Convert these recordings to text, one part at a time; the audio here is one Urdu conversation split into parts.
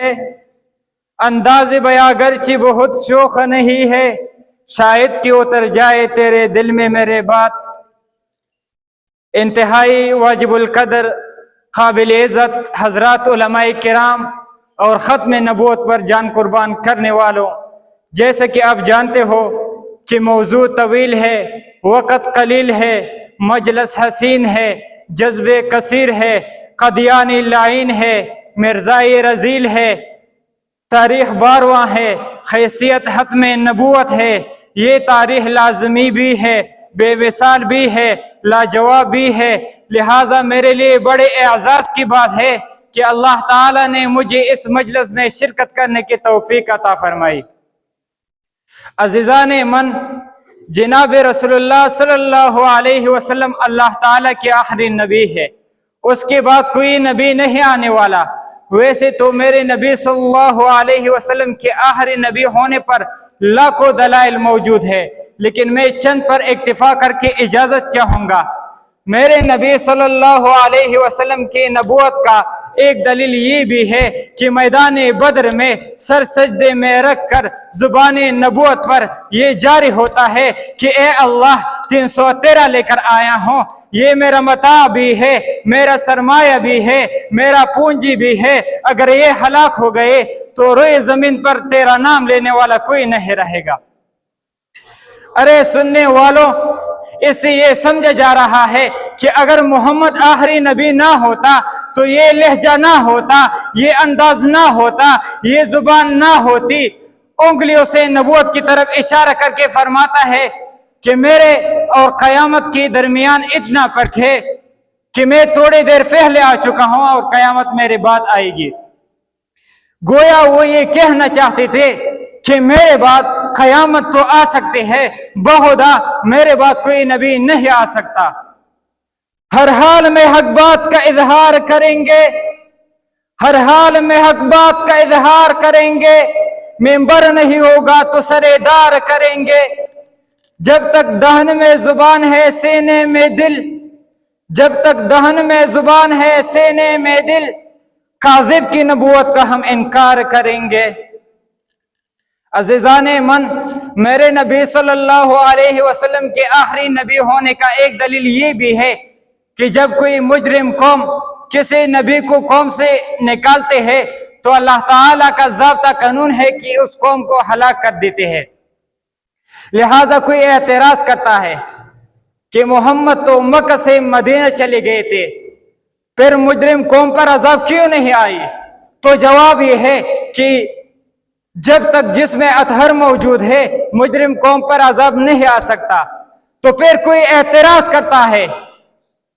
ہے، انداز بیاں گرچہ بہت شوخ نہیں ہے، شاید کہ اتر جائے تیرے دل میں میرے بات۔ انتہائی واجب القدر قابل عزت حضرات علماء کرام اور ختم نبوت پر جان قربان کرنے والوں، جیسے کہ آپ جانتے ہو کہ موضوع طویل ہے، وقت قلیل ہے، مجلس حسین ہے، جذبے کثیر ہے، قدیانی لعین ہے، مرزائی رذیل ہے، تاریخ بارواں ہے، حیثیت ختم نبوت ہے، یہ تاریخ لازمی بھی ہے، بے مثال بھی ہے، لاجواب بھی ہے۔ لہٰذا میرے لیے بڑے اعزاز کی بات ہے کہ اللہ تعالیٰ نے مجھے اس مجلس میں شرکت کرنے کی توفیق عطا فرمائی۔ عزیزان من، جناب رسول اللہ صلی اللہ علیہ وسلم اللہ تعالیٰ کے آخری نبی ہے، اس کے بعد کوئی نبی نہیں آنے والا۔ ویسے تو میرے نبی صلی اللہ علیہ وسلم کے آخری نبی ہونے پر لاکھوں دلائل موجود ہے، لیکن میں چند پر اکتفا کر کے اجازت چاہوں گا۔ میرے نبی صلی اللہ علیہ وسلم کی نبوت کا ایک دلیل یہ بھی ہے کہ میدان بدر میں سر سجدے میں رکھ کر زبان نبوت پر یہ جاری ہوتا ہے کہ اے اللہ 313 لے کر آیا ہوں، یہ میرا متاع بھی ہے، میرا سرمایہ بھی ہے، میرا پونجی بھی ہے، اگر یہ ہلاک ہو گئے تو روئے زمین پر تیرا نام لینے والا کوئی نہیں رہے گا۔ ارے سننے والوں، اس سے یہ سمجھا جا رہا ہے کہ اگر محمد آخری نبی نہ ہوتا تو یہ لہجہ نہ ہوتا، یہ انداز نہ ہوتا، یہ زبان نہ ہوتی۔ انگلیوں سے نبوت کی طرف اشارہ کر کے فرماتا ہے کہ میرے اور قیامت کے درمیان اتنا فرق ہے کہ میں تھوڑی دیر پہلے آ چکا ہوں اور قیامت میرے بعد آئے گی۔ گویا وہ یہ کہنا چاہتے تھے کہ میرے بعد قیامت تو آ سکتے ہیں، بہدا میرے بعد کوئی نبی نہیں آ سکتا۔ ہر حال میں حق بات کا اظہار کریں گے، ہر حال میں حق بات کا اظہار کریں گے، ممبر نہیں ہوگا تو سرے دار کریں گے۔ جب تک دہن میں زبان ہے سینے میں دل، جب تک دہن میں زبان ہے سینے میں دل، کاذب کی نبوت کا ہم انکار کریں گے۔ عزیزان من، میرے نبی صلی اللہ علیہ وسلم کے آخری نبی ہونے کا ایک دلیل یہ بھی ہے کہ جب کوئی مجرم قوم کسی نبی کو قوم سے نکالتے ہیں تو اللہ تعالیٰ کا ضابطہ قانون ہے کہ اس قوم کو ہلاک کر دیتے ہیں۔ لہٰذا کوئی اعتراض کرتا ہے کہ محمد تو مکہ سے مدینہ چلے گئے تھے، پھر مجرم قوم پر عذاب کیوں نہیں آئی؟ تو جواب یہ ہے کہ جب تک جس میں اطہر موجود ہے مجرم قوم پر عذاب نہیں آ سکتا۔ تو پھر کوئی اعتراض کرتا ہے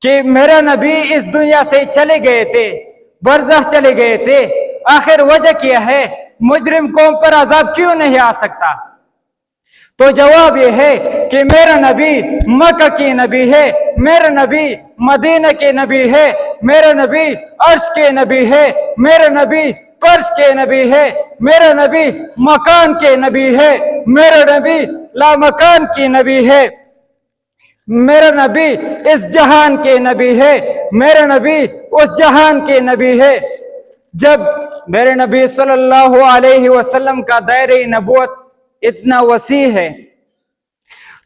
کہ میرا نبی اس دنیا سے چلے گئے تھے، برزخ چلے گئے تھے، آخر وجہ کیا ہے؟ مجرم قوم پر عذاب کیوں نہیں آ سکتا؟ تو جواب یہ ہے کہ میرا نبی مکہ کی نبی ہے، میرا نبی مدینہ کے نبی ہے، میرا نبی عرش کے نبی ہے، میرا نبی فرش کے نبی ہے، میرا نبی مکان کے نبی ہے، میرا نبی لا مکان کی نبی ہے، میرا نبی اس جہان کے نبی ہے، میرا نبی اس جہان کے نبی ہے۔ جب میرے نبی صلی اللہ علیہ وسلم کا دائرہ نبوت اتنا وسیع ہے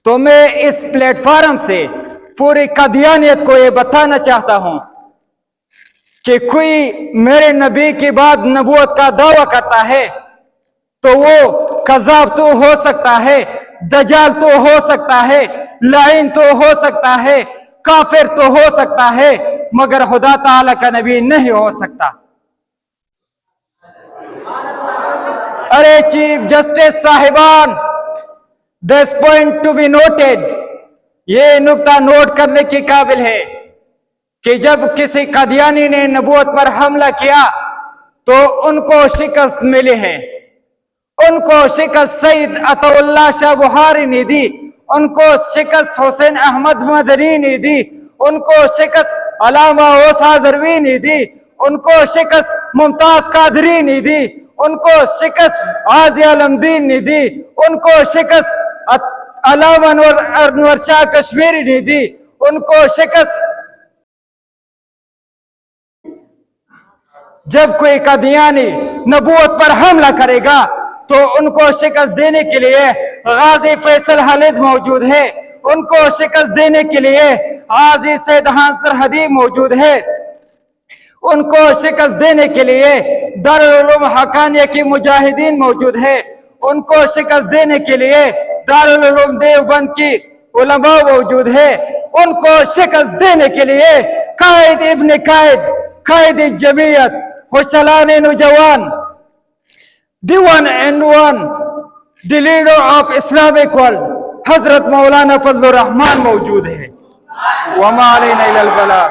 تو میں اس پلیٹ فارم سے پوری قادیانیت کو یہ بتانا چاہتا ہوں کہ کوئی میرے نبی کے بعد نبوت کا دعویٰ کرتا ہے تو وہ کذاب تو ہو سکتا ہے، دجال تو ہو سکتا ہے، لعین تو ہو سکتا ہے، کافر تو ہو سکتا ہے، مگر خدا تعالیٰ کا نبی نہیں ہو سکتا۔ ارے چیف جسٹس صاحبان، this point to be noted، یہ نکتہ نوٹ کرنے کی قابل ہے کہ جب کسی قادیانی نے نبوت پر حملہ کیا تو ان کو شکست ملی ہے۔ ان کو شکست سید عطا اللہ شاہ بخاری نے دی، ان کو شکست حسین احمد مدنی نے دی، ان کو شکست علامہ اوس حضروی نے دی، ان کو شکست ممتاز قادری نے دی، ان کو شکست غازی علمدین نے دی، ان کو شکست علامہ انور شاہ کشمیری نے دی، ان کو شکست۔ جب کوئی قادیانی نبوت پر حملہ کرے گا تو ان کو شکست دینے کے لیے غازی فیصل خالد موجود ہے، ان کو شکست دینے کے لیے غازی سید حنصر حدیب موجود ہے، ان کو شکست دینے کے لیے دارالعلوم حقانیہ کی مجاہدین موجود ہے، ان کو شکست دینے کے لیے دارالعلوم دیوبند کی علماء موجود ہے، ان کو شکست دینے کے لیے قائد ابن قائد جمعیت حوصلان نوجوان the one and one the leader of Islamic world حضرت مولانا فضل الرحمان موجود ہے۔ وما علینا الا البلاغ۔